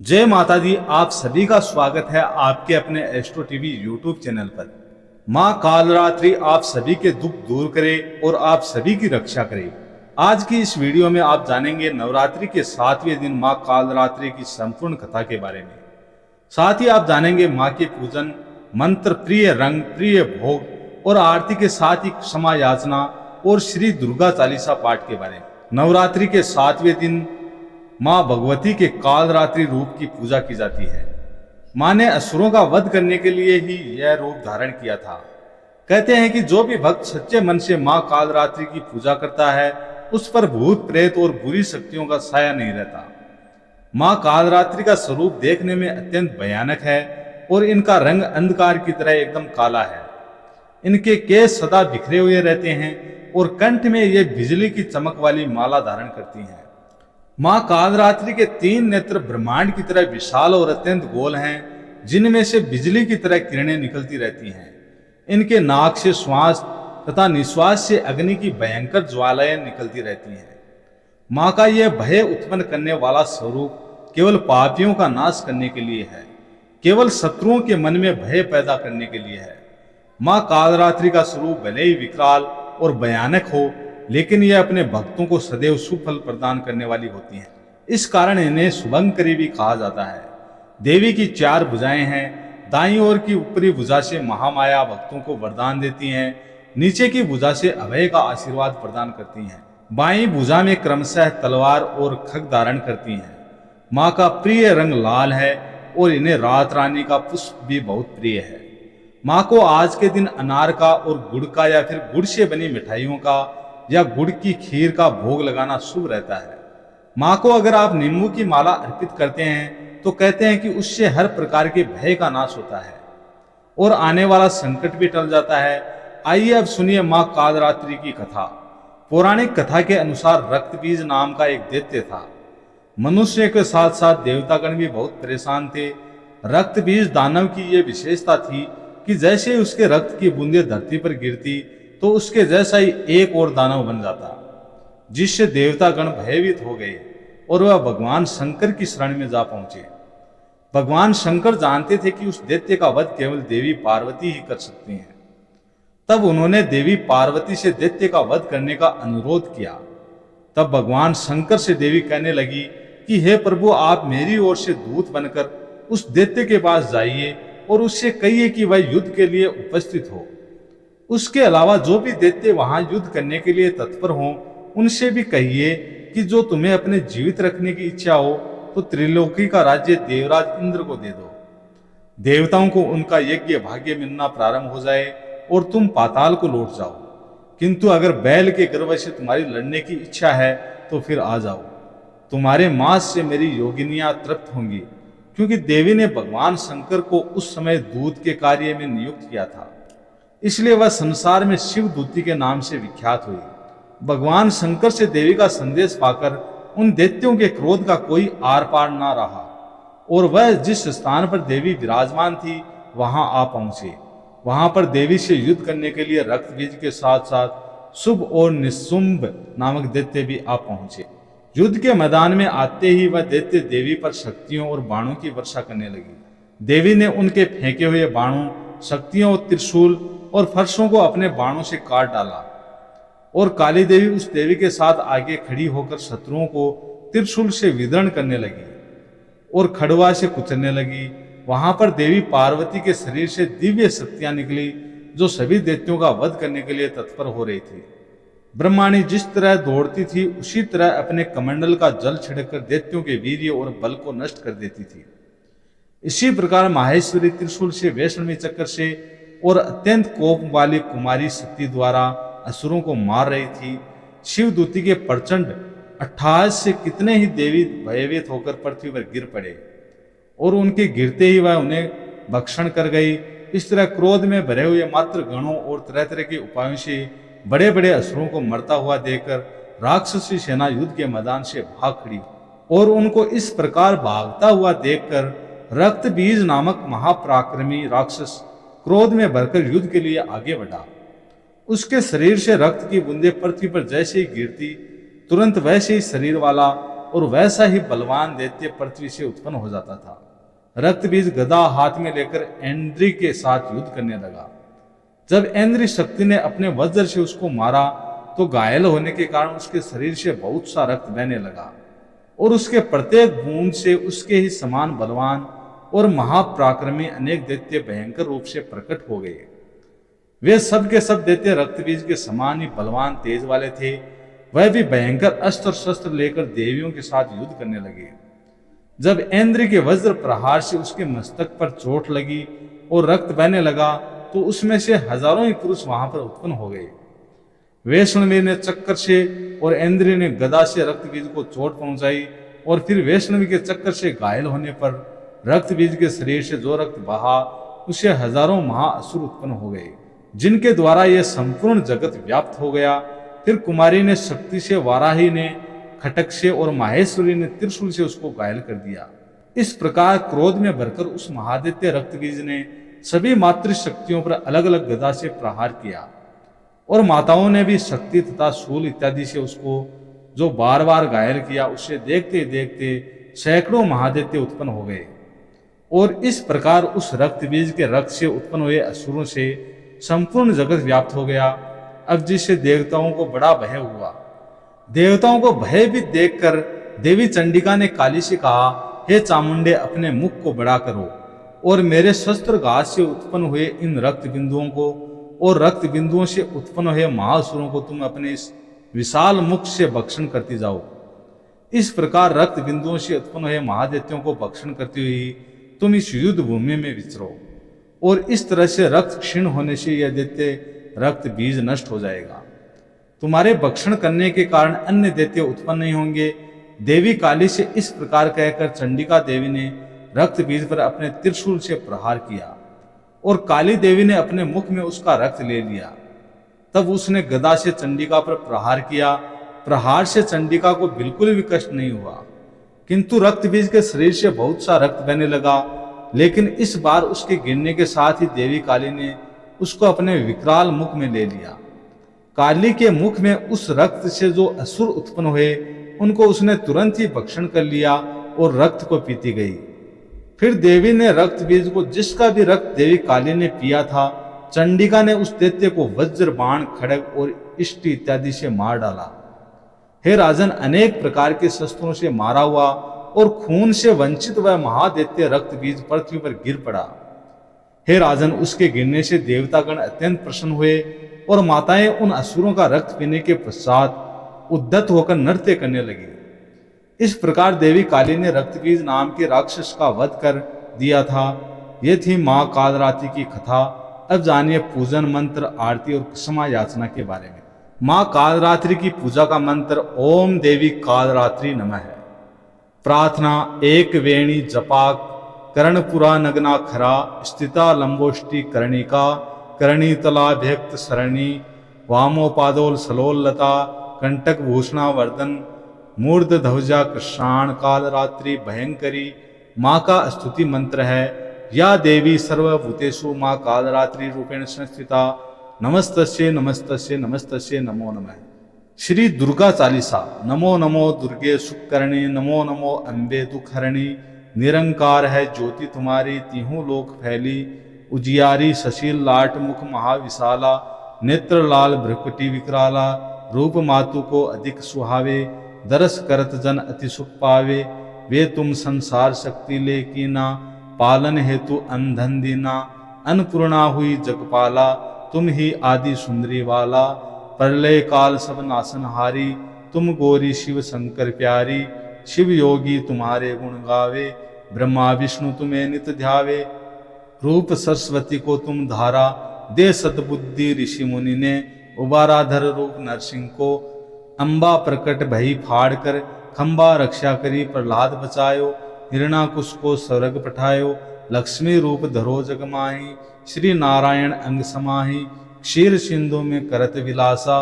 जय माता दी। आप सभी का स्वागत है आपके अपने एस्ट्रो टीवी यूट्यूब चैनल पर। माँ कालरात्रि आप सभी के दुख दूर करे और आप सभी की रक्षा करे। आज की इस वीडियो में आप जानेंगे नवरात्रि के 7वें दिन माँ कालरात्रि की संपूर्ण कथा के बारे में। साथ ही आप जानेंगे माँ के पूजन, मंत्र, प्रिय रंग, प्रिय भोग और आरती के साथ ही क्षमा याचना और श्री दुर्गा चालीसा पाठ के बारे में। नवरात्रि के 7वें दिन माँ भगवती के कालरात्रि रूप की पूजा की जाती है। माँ ने असुरों का वध करने के लिए ही यह रूप धारण किया था। कहते हैं कि जो भी भक्त सच्चे मन से माँ कालरात्रि की पूजा करता है उस पर भूत प्रेत और बुरी शक्तियों का साया नहीं रहता। माँ कालरात्रि का स्वरूप देखने में अत्यंत भयानक है और इनका रंग अंधकार की तरह एकदम काला है। इनके केस सदा बिखरे हुए रहते हैं और कंठ में ये बिजली की चमक वाली माला धारण करती हैं। माँ कालरात्रि के 3 नेत्र ब्रह्मांड की तरह विशाल और अत्यंत गोल हैं, जिनमें से बिजली की तरह किरणें निकलती रहती हैं। इनके नाक से श्वास तथा निश्वास से अग्नि की भयंकर ज्वालाएं निकलती रहती हैं। माँ का यह भय उत्पन्न करने वाला स्वरूप केवल पापियों का नाश करने के लिए है, केवल शत्रुओं के मन में भय पैदा करने के लिए है। माँ कालरात्रि का स्वरूप भले ही विकराल और भयानक हो, लेकिन यह अपने भक्तों को सदैव सुफल प्रदान करने वाली होती हैं। इस कारण इन्हें शुभंकरी भी कहा जाता है। देवी की 4 भुजाएं हैं। दाईं ओर की ऊपरी भुजा से महामाया भक्तों को वरदान देती हैं, नीचे की भुजा से अभय का आशीर्वाद प्रदान करती हैं। बाईं भुजा में क्रमशः तलवार और खड्ग धारण करती हैं। माँ का प्रिय रंग लाल है और इन्हें रात रानी का पुष्प भी बहुत प्रिय है। माँ को आज के दिन अनार का और गुड़ का या फिर गुड़ से बनी मिठाइयों का या गुड़ की खीर का भोग लगाना शुभ रहता है। माँ को अगर आप नींबू की माला अर्पित करते हैं तो कहते हैं कि उससे हर प्रकार के भय का नाश होता है और आने वाला संकट भी टल जाता है। आइए अब सुनिए माँ कालरात्रि की कथा। पौराणिक कथा के अनुसार रक्तबीज नाम का एक दैत्य था। मनुष्य के साथ साथ देवतागण भी बहुत परेशान थे। रक्तबीज दानव की यह विशेषता थी कि जैसे उसके रक्त की बूंदें धरती पर गिरती तो उसके जैसा ही एक और दानव बन जाता, जिससे देवतागण भयभीत हो गए और वह भगवान शंकर की शरण में जा पहुंचे। भगवान शंकर जानते थे कि उस दैत्य का वध केवल देवी पार्वती ही कर सकती हैं। तब उन्होंने देवी पार्वती से दैत्य का वध करने का अनुरोध किया। तब भगवान शंकर से देवी कहने लगी कि हे प्रभु, आप मेरी ओर से दूत बनकर उस दैत्य के पास जाइए और उससे कहिए कि वह युद्ध के लिए उपस्थित हो। उसके अलावा जो भी दैत्य वहां युद्ध करने के लिए तत्पर हों, उनसे भी कहिए कि जो तुम्हें अपने जीवित रखने की इच्छा हो तो त्रिलोकी का राज्य देवराज इंद्र को दे दो। देवताओं को उनका यज्ञ भाग्य मिलना प्रारंभ हो जाए और तुम पाताल को लौट जाओ। किंतु अगर बैल के गर्भ से तुम्हारी लड़ने की इच्छा है तो फिर आ जाओ। तुम्हारे मांस से मेरी योगिनियां तृप्त होंगी, क्योंकि देवी ने भगवान शंकर को उस समय दूत के कार्य में नियुक्त किया था, इसलिए वह संसार में शिव दूती के नाम से विख्यात हुई। भगवान शंकर से देवी का संदेश पाकर उन दैत्यों के क्रोध का कोई आर पार ना रहा और वह जिस स्थान पर देवी विराजमान थी वहां आ पहुंचे। वहां पर देवी से युद्ध करने के लिए रक्तबीज के साथ साथ शुभ और निशुंभ नामक दैत्य भी आ पहुंचे। युद्ध के मैदान में आते ही वह दैत्य देवी पर शक्तियों और बाणों की वर्षा करने लगी। देवी ने उनके फेंके हुए बाणों, शक्तियों और त्रिशूल और फर्शों को अपने बाणों से काट डाला और काली देवी उस देवी के साथ आगे खड़ी होकर शत्रुओं को त्रिशूल से विदर्ण करने लगी और खड़वा से कुचलने लगी। वहां पर देवी पार्वती के शरीर से दिव्य शक्तियां निकली जो सभी दैत्यों का वध करने के लिए तत्पर हो रही थी। ब्रह्माणी जिस तरह दौड़ती थी उसी तरह अपने कमंडल का जल छिड़ककर दैत्यों के वीर्य और बल को नष्ट कर देती थी। इसी प्रकार माहेश्वरी त्रिशूल से, वैष्णवी चक्र से और अत्यंत कोप वाली कुमारी शक्ति द्वारा असुरों को मार रही थी। शिवदूती के प्रचंड अट्टहास से कितने ही देवी भयभीत होकर पृथ्वी पर गिर पड़े और उनके गिरते ही वह उन्हें भक्षण कर गई। इस तरह क्रोध में भरे हुए मात्र गणों और तरह तरह के उपायों से बड़े बड़े असुरों को मरता हुआ देखकर राक्षसी सेना युद्ध के मैदान से भाग खड़ी और उनको इस प्रकार भागता हुआ देखकर रक्तबीज नामक महापराक्रमी राक्षस क्रोध में भरकर युद्ध के लिए आगे बढ़ा। उसके शरीर से रक्त की बूंदें पृथ्वी पर जैसे ही गिरती तुरंत वैसे ही शरीर वाला और वैसा ही बलवान दैत्य पृथ्वी से उत्पन्न हो जाता था। रक्त बीज गदा हाथ में लेकर ऐन्द्री के साथ युद्ध करने लगा। जब ऐन्द्री शक्ति ने अपने वज्र से उसको मारा तो घायल होने के कारण उसके शरीर से बहुत सा रक्त बहने लगा और उसके प्रत्येक बूंद से उसके ही समान बलवान और महापराक्रमी अनेक दैत्य भयंकर रूप से प्रकट हो गए। वे सब के सब दैत्य रक्तबीज के समान ही बलवान तेज वाले थे। वह भी भयंकर अस्त्र शस्त्र लेकर देवियों के साथ युद्ध करने लगे। जब ऐन्द्री के वज्र प्रहार से उसके मस्तक पर चोट लगी और रक्त बहने लगा तो उसमें से हजारों ही पुरुष वहां पर उत्पन्न हो गए। वैष्णवी ने चक्कर से और ऐन्द्री ने गदा से रक्तबीज को चोट पहुंचाई और फिर वैष्णवी के चक्कर से घायल होने पर रक्तबीज के शरीर से जो रक्त बहा उससे हजारों महाअसुर उत्पन्न हो गए, जिनके द्वारा यह संपूर्ण जगत व्याप्त हो गया। फिर कुमारी ने शक्ति से, वाराही ने खटक से और माहेश्वरी ने त्रिशूल से उसको घायल कर दिया। इस प्रकार क्रोध में भरकर उस महादैत्य रक्तबीज ने सभी मातृशक्तियों पर अलग अलग गदा से प्रहार किया और माताओं ने भी शक्ति तथा शूल इत्यादि से उसको जो बार बार घायल किया, उससे देखते देखते सैकड़ों महादैत्य उत्पन्न हो गए। और इस प्रकार उस रक्तबीज के रक्त से उत्पन्न हुए असुरों से संपूर्ण जगत व्याप्त हो गया। अब जिससे देवताओं को बड़ा भय हुआ। देवताओं को भयभीत देखकर देवी चंडिका ने काली से कहा, हे चामुंडे, अपने मुख को बड़ा करो और मेरे शस्त्र घात से उत्पन्न हुए इन रक्त बिंदुओं को और रक्त बिंदुओं से उत्पन्न हुए महासुरों को तुम अपने इस विशाल मुख से भक्षण करती जाओ। इस प्रकार रक्त बिंदुओं से उत्पन्न हुए महादैत्यों को भक्षण करती हुई तुम इस युद्ध भूमि में विचरो और इस तरह से रक्त क्षीण होने से यह दैत्य रक्त बीज नष्ट हो जाएगा। तुम्हारे भक्षण करने के कारण अन्य दैत्य उत्पन्न नहीं होंगे। देवी काली से इस प्रकार कहकर चंडिका देवी ने रक्त बीज पर अपने त्रिशूल से प्रहार किया और काली देवी ने अपने मुख में उसका रक्त ले लिया। तब उसने गदा से चंडिका पर प्रहार किया। प्रहार से चंडिका को बिल्कुल भी कष्ट नहीं हुआ, किंतु रक्त बीज के शरीर से बहुत सा रक्त बहने लगा। लेकिन इस बार उसके गिरने के साथ ही देवी काली ने उसको अपने विकराल मुख में ले लिया। काली के मुख में उस रक्त से जो असुर उत्पन्न हुए उनको उसने तुरंत ही भक्षण कर लिया और रक्त को पीती गई। फिर देवी ने रक्त बीज को, जिसका भी रक्त देवी काली ने पिया था, चंडिका ने उस दैत्य को वज्र, बाण, खड्ग और इष्टि इत्यादि से मार डाला। हे राजन, अनेक प्रकार के शस्त्रों से मारा हुआ और खून से वंचित वह महादैत्य रक्त बीज पृथ्वी पर गिर पड़ा। हे राजन, उसके गिरने से देवतागण अत्यंत प्रसन्न हुए और माताएं उन असुरों का रक्त पीने के पश्चात उद्यत होकर नृत्य करने लगी। इस प्रकार देवी काली ने रक्तबीज नाम के राक्षस का वध कर दिया था। ये थी माँ कालरात्रि की कथा। अब जानिए पूजन मंत्र, आरती और क्षमा याचना के बारे में। माँ कालरात्रि की पूजा का मंत्र ओम देवी कालरात्रि नमः है। प्रार्थना एक वेणी जपाक कर्णपुरा नगना खरा स्थिता लंबोष्टि कर्णिका कर्णीतलाभ्यक्त सरणी वामोपादोल सलोलता कंटक भूषणा वर्धन मूर्ध ध्वजा कृष्णाण कालरात्रि भयंकरी। माँ का स्तुति मंत्र है। या देवी सर्वभूतेषु माँ कालरात्रि रूपेण संस्थिता नमस्तस्ये नमस्तस्ये नमस्तस्ये नमो नमः। श्री दुर्गा चालीसा। नमो नमो दुर्गे सुकर्णी नमो नमो अम्बे दुखहरणी। निरंकार है ज्योति तुम्हारी तीहूं लोक फैली। उजियारी सशील लाट मुख महाविशाला। नेत्र लाल भ्रुकुटी विकराला। रूप मातु को अधिक सुहावे। दरस करत जन अति सुख पावे। वे तुम संसार शक्ति ले कीना पालन हेतु अंधन दीना। अन्नपूर्णा हुई जगपाला तुम ही आदि सुंदरी वाला। प्रलय काल सब नासनहारी तुम गौरी शिव शंकर प्यारी। शिव योगी तुम्हारे गुण गावे ब्रह्मा विष्णु तुम्हें नित ध्यावे। रूप सरस्वती को तुम धारा दे सद्बुद्धि ऋषि मुनि ने। उबाराधर रूप नरसिंह को अम्बा प्रकट भई फाड़ कर। खंबा रक्षा करी प्रहलाद बचायो। हिरणाकुश को स्वर्ग पठायो। लक्ष्मी रूप धरो जग माही। श्री नारायण अंग समाही। क्षीर सिंधु में करत विलासा।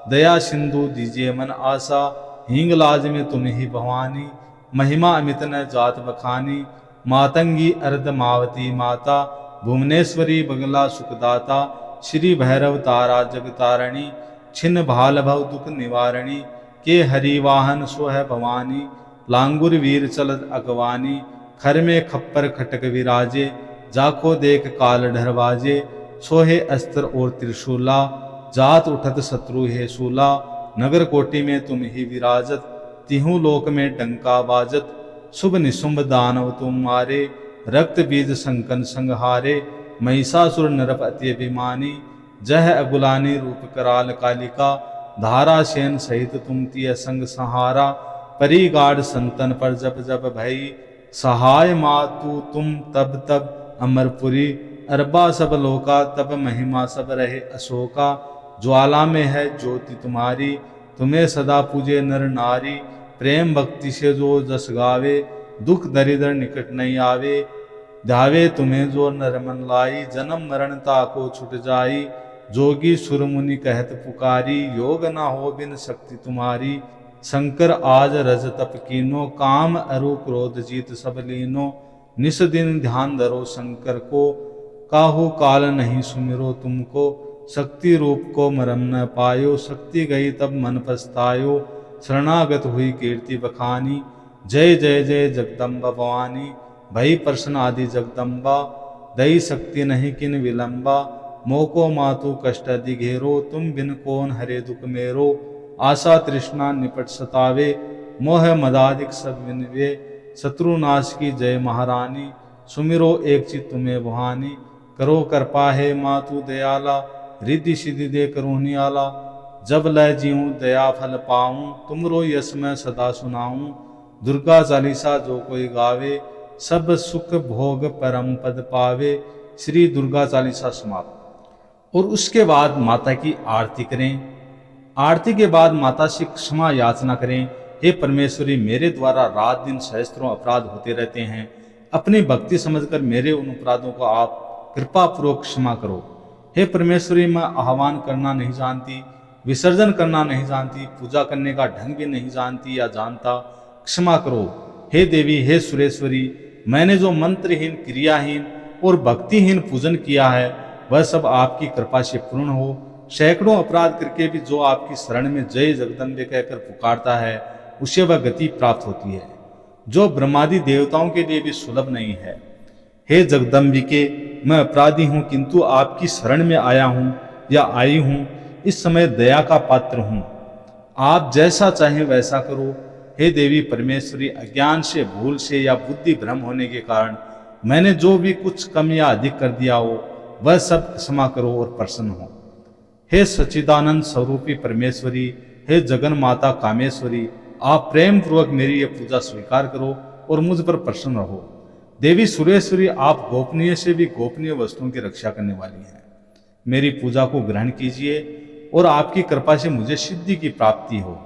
दया सिंधु दीजिए मन आशा। हिंगलाज में तुम ही भवानी। महिमा अमित न जात बखानी। मातंगी अर्ध मावती माता। भुवनेश्वरी बगला सुखदाता। श्री भैरव तारा जगतारणी। छिन्न भाल भव दुख निवारणी। के हरि वाहन सो है भवानी। लांगुर वीर चलत अगवानी, खर में खप्पर खटक विराजे, जाको देख काल ढरवाजे, सोहे अस्त्र और त्रिशूला, जात उठत शत्रु है शूला, नगर कोटि में तुम ही विराजत, तिहु लोक में डंका बाजत, शुभ निशुंभ दानव तुम मारे, रक्त बीज संकन संहारे, महिषासुर नरप अति अभिमानी, जह अगुलानी रूप कराल कालिका, धारा सेन सहित तुम तिय संग सहारा, परी गाढ़ संतन पर जब जब भई, सहाय मातु तुम तब तब अमरपुरी, अरबा सब लोका तब महिमा सब रहे अशोका, ज्वाला में है ज्योति तुम्हारी, तुम्हें सदा पूजे नर नारी, प्रेम भक्ति से जो जस गावे, दुख दरिद्र निकट नहीं आवे, ध्यावे तुम्हें जो नर मन लाई, जन्म मरण ताको छुट जाई, जोगी सुर मुनि कहत पुकारी, योग न हो बिन शक्ति तुम्हारी, शंकर आज रज तप कीनो, काम अरु क्रोध जीत सब लीनो, निस दिन ध्यान धरो शंकर को, काहू काल नहीं सुमिरो तुमको, शक्ति रूप को मरम न पायो, शक्ति गई तब मन पछतायो, शरणागत हुई कीर्ति बखानी, जय जय जय जगदम्बा भवानी, भई प्रश्न आदि जगदम्बा, दई शक्ति नहीं किन विलंबा, मोको मातु कष्ट अधि घेरो, तुम बिन कौन हरे दुख मेरो, आशा तृष्णा निपट सतावे, मोह मदादिक सब विनवे, शत्रुनाश की जय महारानी, सुमिरो एक चित तुम्हें बुहानी, करो कृपा है मातु दयाला, रिद्धि सिद्धि दे करुणी आला, जब लय जीऊँ दया फल पाऊँ, तुमरो यश मैं सदा सुनाऊँ, दुर्गा चालीसा जो कोई गावे, सब सुख भोग परम पद पावे। श्री दुर्गा चालीसा समाप्त। और उसके बाद माता की आरती करें। आरती के बाद माता से क्षमा याचना करें। हे परमेश्वरी, मेरे द्वारा रात दिन सहस्त्रों अपराध होते रहते हैं, अपनी भक्ति समझकर मेरे उन अपराधों को आप कृपा पूर्वक क्षमा करो। हे परमेश्वरी, मैं आह्वान करना नहीं जानती, विसर्जन करना नहीं जानती, पूजा करने का ढंग भी नहीं जानती या जानता, क्षमा करो। हे देवी, हे सुरेश्वरी, मैंने जो मंत्रहीन, क्रियाहीन और भक्तिहीन पूजन किया है वह सब आपकी कृपा से पूर्ण हो। सैकड़ों अपराध करके भी जो आपकी शरण में जय जगदम्बे कहकर पुकारता है उसे वह गति प्राप्त होती है, जो ब्रह्मादि देवताओं के लिए भी सुलभ नहीं है। हे जगदम्बिके, मैं अपराधी हूँ, किंतु आपकी शरण में आया हूँ या आई हूँ, इस समय दया का पात्र हूँ। आप जैसा चाहें वैसा करो। हे देवी परमेश्वरी, अज्ञान से, भूल से या बुद्धि भ्रम होने के कारण मैंने जो भी कुछ कम या अधिक कर दिया हो वह सब क्षमा करो और प्रसन्न हो। हे सच्चिदानंद स्वरूपी परमेश्वरी, हे जगन माता कामेश्वरी, आप प्रेम पूर्वक मेरी यह पूजा स्वीकार करो और मुझ पर प्रसन्न रहो। देवी सुरेश्वरी, आप गोपनीय से भी गोपनीय वस्तुओं की रक्षा करने वाली हैं। मेरी पूजा को ग्रहण कीजिए और आपकी कृपा से मुझे सिद्धि की प्राप्ति हो।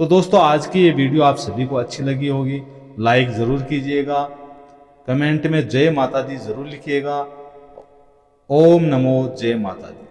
तो दोस्तों, आज की ये वीडियो आप सभी को अच्छी लगी होगी। लाइक ज़रूर कीजिएगा, कमेंट में जय माता दी ज़रूर लिखिएगा। ओम नमो जय माता दी।